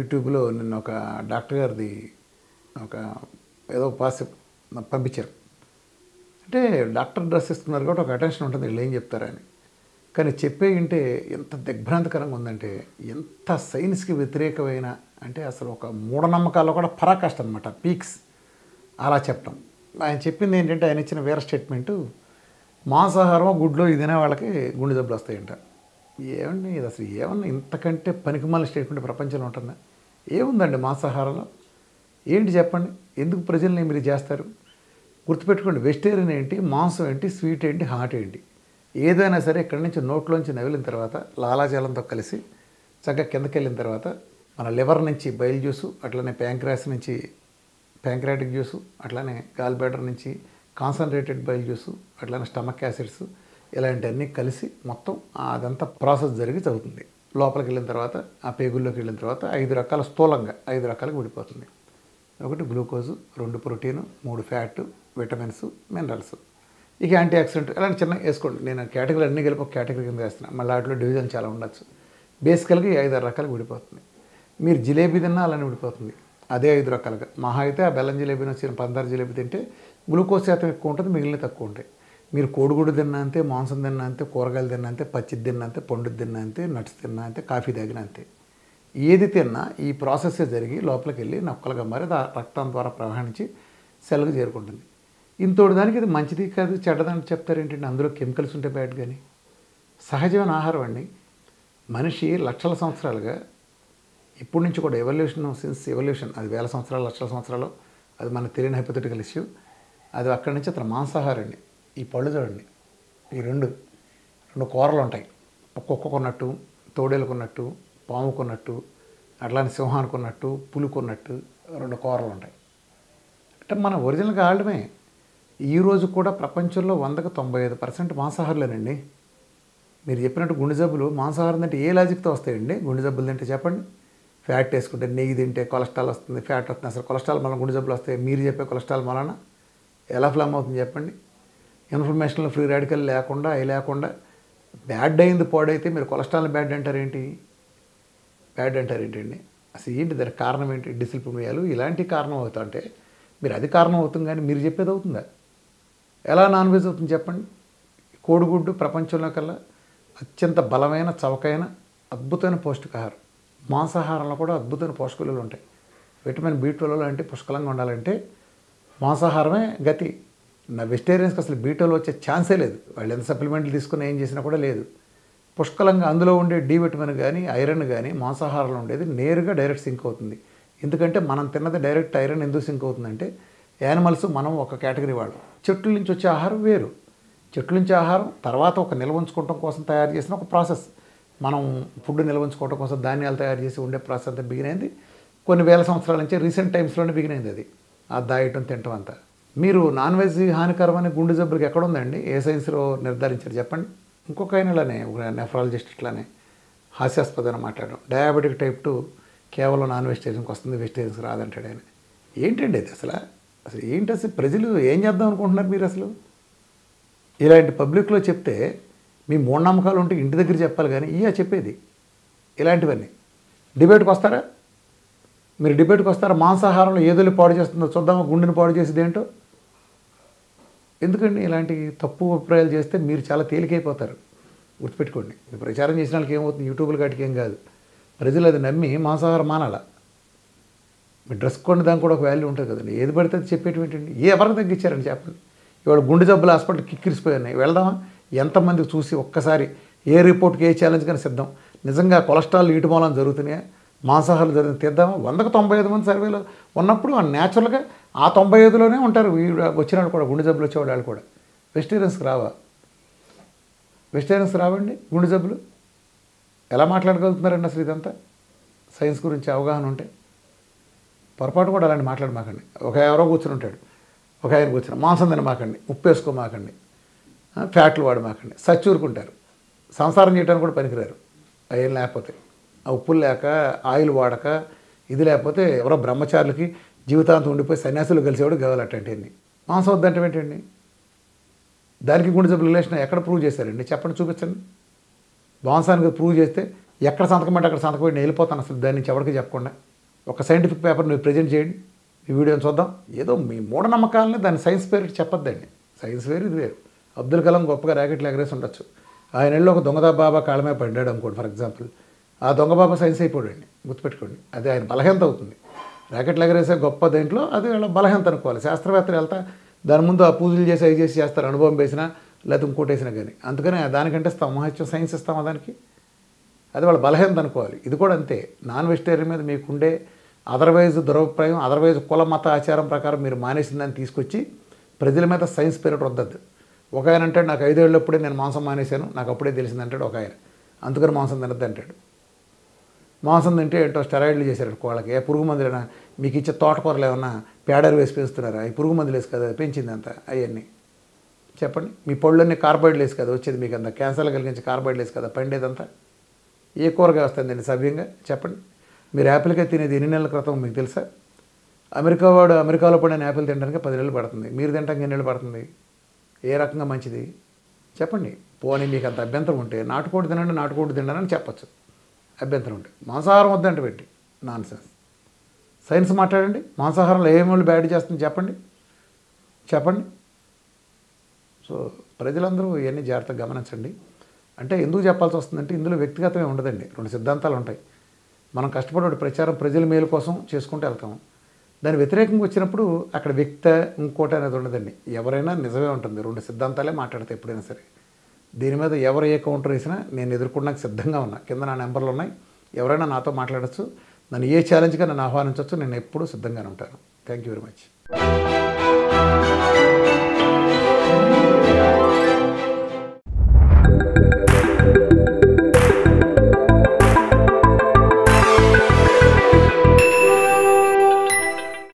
యూట్యూబ్లో నిన్న ఒక డాక్టర్ గారిది ఒక ఏదో పాస్ పంపించారు. అంటే డాక్టర్ డ్రెస్ ఇస్తున్నారు కాబట్టి ఒక అటెన్షన్ ఉంటుంది వీళ్ళు ఏం చెప్తారని. కానీ చెప్పే వింటే ఎంత దిగ్భ్రాంతికరంగా ఉందంటే, ఎంత సైన్స్కి వ్యతిరేకమైన, అంటే అసలు ఒక మూఢనమ్మకాల్లో కూడా పరాకాష్ట అనమాట, పీక్స్ అలా చెప్పడం. ఆయన చెప్పింది ఏంటంటే, ఆయన ఇచ్చిన వేరే స్టేట్మెంటు, మాంసాహారం గుడ్లో ఇదినే వాళ్ళకి గుండె జబ్బులు వస్తాయంట. ఏమండి ఇది అసలు ఏమన్నా ఇంతకంటే పనికిమాలిన స్టేట్మెంట్ ప్రపంచంలో ఉంటుందా? ఏముందండి మాంసాహారంలో? ఏంటి చెప్పండి, ఎందుకు ప్రజల్ని మీరు చేస్తారు? గుర్తుపెట్టుకోండి, వెజిటేరియన్ ఏంటి, మాంసం ఏంటి, స్వీట్ ఏంటి, హాట్ ఏంటి, ఏదైనా సరే ఇక్కడి నుంచి నోట్లోంచి నవిలిన తర్వాత లాలాజలంతో కలిసి చక్కగా కిందకి వెళ్ళిన తర్వాత మన లివర్ నుంచి బైల్ జ్యూసు, అట్లనే ప్యాంక్రాస్ నుంచి ప్యాంక్రాటిక్ జ్యూసు, అట్లానే గాల్ బ్లాడర్ నుంచి కాన్సన్ట్రేటెడ్ బైల్ జ్యూసు, అట్లానే స్టమక్ యాసిడ్స్, ఇలాంటివన్నీ కలిసి మొత్తం అదంతా ప్రాసెస్ జరిగి చదువుతుంది. లోపలికి వెళ్ళిన తర్వాత ఆ పేగుల్లోకి వెళ్ళిన తర్వాత 5 రకాల స్థూలంగా 5 రకాలకు విడిపోతుంది. 1 glucose, 2 protein, 3 fat, vitamins, minerals, ఇక యాంటీ ఆక్సిడెంట్, ఇలాంటి చిన్న వేసుకోండి. నేను కేటగిరీ అన్నీ కలిపి ఒక కేటగిరీ కింద వేస్తున్నాను. మళ్ళీ వాటిలో డివిజన్ చాలా ఉండొచ్చు. బేసికల్గా 5-6 రకాలకు విడిపోతుంది. మీరు జిలేబీ తిన్నా అలానే విడిపోతుంది, అదే 5 రకాలుగా. మహా అయితే ఆ బెల్లం జిలేబీని వచ్చిన పందారు జిలేబీ తింటే గ్లూకోజ్ శాతం ఎక్కువ ఉంటుంది, మిగిలిన తక్కువ ఉంటాయి. మీరు కోడిగుడ్డు తిన్నా అంతే, మాంసం తిన్నా అంతే, కూరగాయలు తిన్నా అంతే, పచ్చిది తిన్నా అంతే, పండు తిన్నా అంతే, నట్స్ తిన్నా అంతే, కాఫీ తాగినా అంతే. ఏది తిన్నా ఈ ప్రాసెస్ జరిగి లోపలికి వెళ్ళి నొక్కలుగా మారి రక్తం ద్వారా ప్రవహించి సెల్కి చేరుకుంటుంది. ఇంతోటి దానికి ఇది మంచిది కాదు చెడ్డదని చెప్తారేంటండి? అందులో కెమికల్స్ ఉంటే బ్యాడ్. కానీ సహజమైన ఆహారం అండి. మనిషి లక్షల సంవత్సరాలుగా ఇప్పటి నుంచి కూడా ఎవల్యూషన్ అది వేల సంవత్సరాలు, లక్షల సంవత్సరాలు, అది మనకు తెలియని హైపోథెటికల్ ఇష్యూ. అది అక్కడి నుంచి అతను మాంసాహారం అండి. ఈ పళ్ళు చూడండి, ఈ రెండు కూరలు ఉంటాయి. కుక్కకున్నట్టు, తోడేలుకున్నట్టు, పాముకున్నట్టు, అట్లానే సింహానికున్నట్టు, పులుకున్నట్టు 2 కూరలు ఉంటాయి. అంటే మన ఒరిజినల్గా ఆడమే. ఈరోజు కూడా ప్రపంచంలో 100కి 95% మాంసాహారులేనండి. మీరు చెప్పినట్టు గుండె జబ్బులు మాంసాహారం తింటే ఏ లాజిక్తో వస్తాయండి? గుండె జబ్బులు తింటే చెప్పండి. ఫ్యాట్ వేసుకుంటే, నెయ్యి తింటే కొలెస్ట్రాల్ వస్తుంది, ఫ్యాట్ వస్తుంది. అసలు కొలెస్ట్రాల్ వలన గుండె జబ్బులు వస్తాయి. మీరు చెప్పే కొలెస్ట్రాల్ వలన ఎలా ఫ్లామ్ అవుతుంది చెప్పండి? ఇన్ఫర్మేషన్లో ఫ్రీ రాడికల్ లేకుండా అవి లేకుండా బ్యాడ్ అయింది పాడైతే మీరు కొలెస్ట్రాల్ బ్యాడ్ అంటారేంటి? బ్యాడ్ అంటారేంటండి? అసలు ఏంటి దానికి కారణం ఏంటి? డిసిప్లిన్ ఇలాంటి కారణం అవుతా అంటే మీరు అది కారణం అవుతుంది, కానీ మీరు చెప్పేది అవుతుందా? ఎలా నాన్ వెజ్ అవుతుంది చెప్పండి? కోడిగుడ్డు ప్రపంచంలో కల్లా అత్యంత బలమైన, చవకైన, అద్భుతమైన పౌష్టికాహారం. మాంసాహారంలో కూడా అద్భుతమైన పోషక విలువలు ఉంటాయి. విటమిన్ B12 లాంటి పుష్కలంగా ఉండాలంటే మాంసాహారమే గతి. నా వెజిటేరియన్స్కి అసలు B12 వచ్చే ఛాన్సే లేదు. వాళ్ళు ఎంత సప్లిమెంట్లు తీసుకుని ఏం చేసినా కూడా లేదు. పుష్కలంగా అందులో ఉండే D విటమిన్ కానీ, ఐరన్ కానీ మాంసాహారంలో ఉండేది నేరుగా డైరెక్ట్ సింక్ అవుతుంది. ఎందుకంటే మనం తిన్నది డైరెక్ట్ ఐరన్ ఎందుకు సింక్ అవుతుందంటే, యానిమల్స్, మనం ఒక కేటగిరీ వాళ్ళు. చెట్ల నుంచి వచ్చే ఆహారం వేరు. చెట్ల నుంచి ఆహారం తర్వాత ఒక నిల్వ ఉంచుకోవడం కోసం తయారు చేసిన ఒక ప్రాసెస్. మనం ఫుడ్ నిల్వ ఉంచుకోవడం కోసం ధాన్యాలు తయారు చేసి ఉండే ప్రాసెస్ అంతా బిగినైంది కొన్ని వేల సంవత్సరాల నుంచి. రీసెంట్ టైమ్స్లోనే బిగినైంది అది, ఆ దాయటం తినటం అంతా. మీరు నాన్ వెజ్ హానికరమైన గుండె జబ్బులకి ఎక్కడ ఉందండి? ఏ సైన్స్లో నిర్ధారించారు చెప్పండి? ఇంకొక ఆయన ఇలానే, ఒక నెఫ్రాలజిస్ట్ ఇట్లానే హాస్యాస్పదంగా మాట్లాడడం, డయాబెటిక్ టైప్ 2 కేవలం నాన్ వెజిటేరియన్కి వస్తుంది, వెజిటేరియన్స్కి రాదంటాడు ఆయన. ఏంటండి అది అసలు? ఏంటి అసలు? ప్రజలు ఏం చేద్దాం అనుకుంటున్నారు మీరు అసలు? ఇలాంటి పబ్లిక్లో చెప్తే మీ మూఢనమ్మకాలు ఉంటే ఇంటి దగ్గర చెప్పాలి, కానీ చెప్పేది ఇలాంటివన్నీ. డిబేట్కి వస్తారా మీరు? డిబేట్కి వస్తారా? మాంసాహారంలో ఏదో పాడు చేస్తుందో చూద్దామా, గుండెని పాడు చేసేది ఏంటో? ఎందుకండి ఇలాంటి తప్పు అభిప్రాయాలు చేస్తే మీరు చాలా తేలికైపోతారు. గుర్తుపెట్టుకోండి. మీరు ప్రచారం చేసిన వాళ్ళకి ఏమవుతుంది? యూట్యూబ్లో కాటికి ఏం కాదు, ప్రజలు అది నమ్మి మాంసాహారం మానాలా. మీ డ్రెస్ కొన్ని దానికి కూడా ఒక వాల్యూ ఉంటుంది కదండి. ఏది పడితే అది చెప్పేటండి. ఎవరికి తగ్గించారని చెప్పండి. ఇవాళ గుండె జబ్బుల హాస్పిటల్ కిక్కిరిసిపోయి వెళ్దామా? ఎంతమందికి చూసి ఒక్కసారి ఏ రిపోర్ట్కి ఏ ఛాలెంజ్ కానీ సిద్ధం. నిజంగా కొలెస్ట్రాల్ ఇటు మూలం జరుగుతున్నాయా, మాంసాహారాలు జరుగుతుంది తీద్దామా? 100కి 95 మంది సర్వేలో ఉన్నప్పుడు న్యాచురల్గా ఆ 95లోనే ఉంటారు వచ్చిన వాళ్ళు కూడా, గుండె జబ్బులు వచ్చేవాళ్ళు వాళ్ళు కూడా. వెజిటేరియన్స్కి రావా? వెజిటేరియన్స్కి రావండి గుండె జబ్బులు? ఎలా మాట్లాడగలుగుతున్నారండి అసలు? ఇదంతా సైన్స్ గురించి అవగాహన ఉంటే పొరపాటు కూడా అలాంటి మాట్లాడమాకండి. ఒక ఎవరో కూర్చుని ఉంటాడు, ఒక ఆయన కూర్చుని మాంసం తినమాకండి, ఉప్పు వేసుకోమాకండి, ఫ్యాట్లు వాడమాకండి, సచ్చూరుకుంటారు. సంసారం చేయడానికి కూడా పనికిరారు. ఏం లేకపోతే ఆ ఉప్పులు లేక, ఆయిల్ వాడక, ఇది లేకపోతే ఎవరో బ్రహ్మచారులకి జీవితాంతం ఉండిపోయి సన్యాసులు కలిసేవాడు కావాలటండి. మాంసం వద్దంటే ఏంటండి? దానికి గుండె జబ్బుల రిలేషన్ ఎక్కడ ప్రూవ్ చేశారండి? చెప్పండి, చూపించండి. మాంసానికి ప్రూవ్ చేస్తే ఎక్కడ సంతకం అంటే అక్కడ సంతకం పెట్టి వెళ్ళిపోతాను అసలు దాని నుంచి ఎవరికి చెప్పకుండా. ఒక సైంటిఫిక్ పేపర్ మీరు ప్రజెంట్ చేయండి, ఈ వీడియోని చూద్దాం. ఏదో మీ మూఢనమ్మకాలని దాన్ని సైన్స్ పేరు చెప్పొద్దండి. సైన్స్ వేరు, ఇది వేరు. అబ్దుల్ కలాం గొప్పగా ర్యాకెట్లు ఎగరేసి ఉండొచ్చు. ఆయన వెళ్ళి ఒక దొంగదా బాబా కాళ్ళ మీద పడ్డాడు అనుకోండి ఫర్ ఎగ్జాంపుల్, ఆ దొంగ బాబా సైన్స్ అయిపోయాడండి, గుర్తుపెట్టుకోండి. అది ఆయన బలహీనత అవుతుంది. ర్యాకెట్లు ఎగరేసే గొప్ప దేంట్లో అది వాళ్ళ బలహీనత అనుకోవాలి. శాస్త్రవేత్తలు వెళ్తా దాని ముందు ఆ పూజలు చేసి అవి చేసి చేస్తారు, అనుభవం వేసినా లేకపోతే ఇంకోటి వేసినా కానీ. అందుకని దానికంటే ఇస్తాం మహత్యం, సైన్స్ ఇస్తామా దానికి? అది వాళ్ళ బలహీనత అనుకోవాలి. ఇది కూడా అంతే. నాన్ వెజిటేరియన్ మీద మీకుండే అదర్వైజ్ దురభిప్రాయం, అదర్వైజ్ కుల మత ఆచారం ప్రకారం మీరు మానేసిందని తీసుకొచ్చి ప్రజల మీద సైన్స్ పేరిట వద్దద్దు. ఒక ఆయన అంటాడు నాకు 5 ఏళ్ళప్పుడే నేను మాంసం మానేశాను, నాకు అప్పుడే తెలిసిందంటాడు ఒక ఆయన. అందుకని మాంసం తినద్దు అంటాడు. మాంసం తింటే ఏంటో స్టెరాయిడ్లు చేశారు వాళ్ళకి. ఏ పురుగు మందులైనా మీకు ఇచ్చే తోటకూరలు ఏమన్నా పేడర్ వేసి పెంచుతున్నారా? ఈ పురుగు మందులు వేసి కదా పెంచింది అంత అవన్నీ చెప్పండి. మీ పళ్ళన్నీ కార్బోహైడ్రేట్లు వేసి కదా వచ్చేది, మీకు అంత క్యాన్సర్లు కలిగించే కార్బోహైడ్రేట్లు వేసి కదా పండేదంతా. ఏ కూరగా వస్తుందండి సవ్యంగా చెప్పండి. మీరు యాపిల్కే తినేది ఎన్ని నెలల క్రితం మీకు తెలుసా? అమెరికాలో పడిన యాపిల్ తినడానికి 10 నెలలు పడుతుంది. మీరు తినడానికి ఎన్ని నెలలు పడుతుంది? ఏ రకంగా మంచిది చెప్పండి. పోనీ మీకు అంత అభ్యంతరం ఉంటే నాటుకోడి తినండి, నాటుకోడి తినని చెప్పచ్చు అభ్యంతరం ఉంటే. మాంసాహారం వద్దంటే పెట్టి నాన్ సెన్స్. సైన్స్ మాట్లాడండి. మాంసాహారంలో ఏమేమి బ్యాడ్ చేస్తుంది చెప్పండి. సో ప్రజలందరూ ఇవన్నీ జాగ్రత్తగా గమనించండి. అంటే ఎందుకు చెప్పాల్సి వస్తుందంటే ఇందులో వ్యక్తిగతమే ఉండదండి. 2 సిద్ధాంతాలు ఉంటాయి. మనం కష్టపడే ప్రచారం ప్రజల మేలు కోసం చేసుకుంటూ వెళ్తాం. దాని వ్యతిరేకంగా వచ్చినప్పుడు అక్కడ వ్యక్తి ఇంకోటి అనేది ఉండదండి. ఎవరైనా నిజమే ఉంటుంది. 2 సిద్ధాంతాలే మాట్లాడతాయి ఎప్పుడైనా సరే. దీని మీద ఎవరు ఏ కౌంటర్ వేసినా నేను ఎదుర్కొనడానికి సిద్ధంగా ఉన్నా. కింద నా నెంబర్లు ఉన్నాయి. ఎవరైనా నాతో మాట్లాడచ్చు. నన్ను ఏ ఛాలెంజ్గా నన్ను ఆహ్వానించవచ్చు. నేను ఎప్పుడూ సిద్ధంగానే ఉంటాను. Thank you very much.